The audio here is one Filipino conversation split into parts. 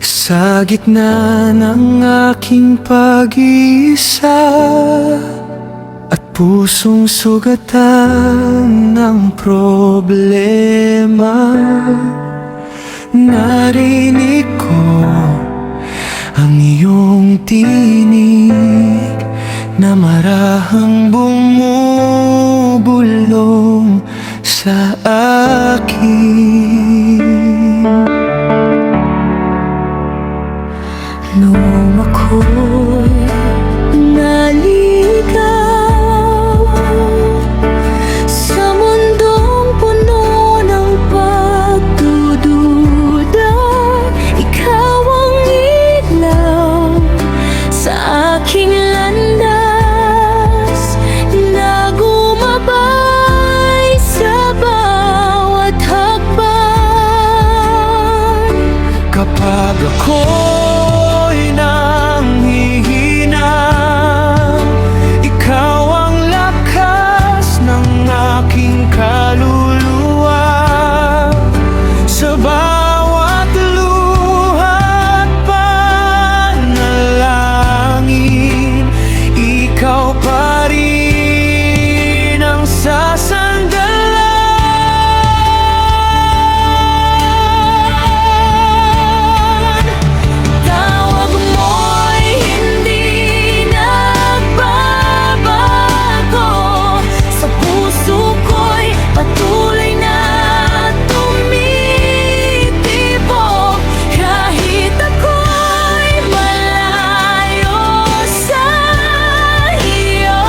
Sa gitna ng aking pag-iisa at pusong sugatan ng problema, narinig ko ang iyong tinig na marahang bumubulong sa akin. Nung ako'y naligaw sa mundong puno ng pagdududa, ikaw ang ilaw sa aking landas na gumabay sa bawat hakbang. Kapag ako'y nanghihina, ikaw ang lakas ng aking kaluluwa. Sa bawat luha at panalangin, ikaw pa rin ang sasandalan. Tawag mo'y hindi nagbabago, sa puso ko'y patuloy na tumitibok. Kahit ako'y malayo sa iyo,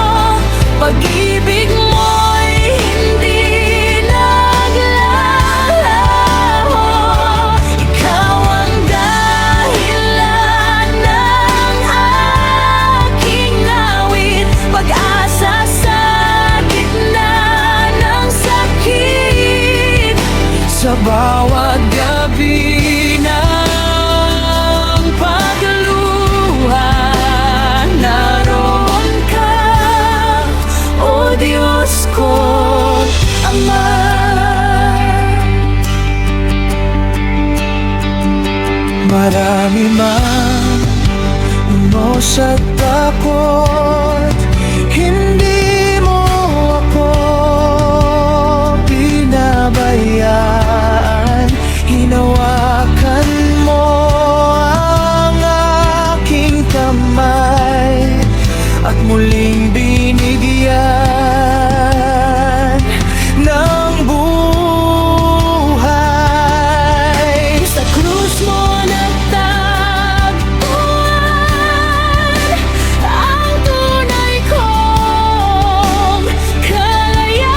pag-ibig mo'y hindi naglalaho. Ikaw ang dahilan ng aking awit, pag-asa sa gitna ng sakit. Sa bawat gabi ng pagluha, naroon ka, O Diyos ko, Ama. Marami man unos at takot, hindi mo ako pinabayaan. Hinawakan mo ang aking kamay at muling binigyan ng buhay. Sa krus mo nagtagpuan ang tunay kong kalayaan.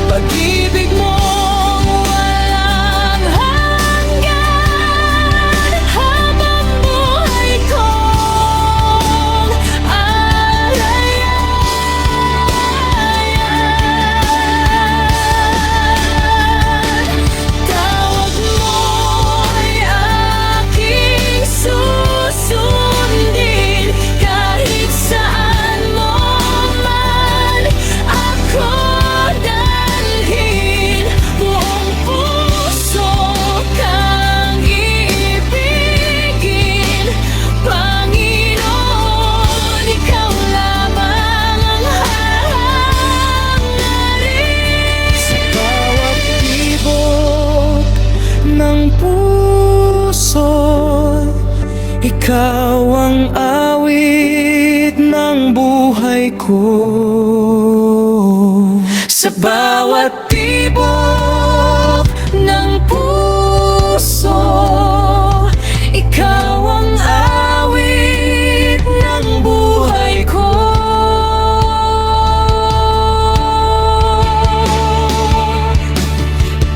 Pag-ibig mong walang hanggan, habang buhay kong alayan. Tawag mo'y aking susundin, kahit saan mo man ako dalhin. Buong puso kang ibigin, Panginoon, ikaw lamang ang hahangarin. Sa bawat tibok ng puso, ikaw ang awit ng buhay ko. Sa bawat tibok ng puso, ikaw ang awit ng buhay ko.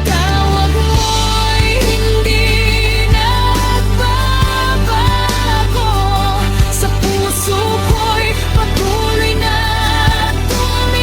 Tawag mo'y hindi nagbabago, sa puso ko'y patuloy na tumitibok.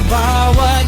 bawat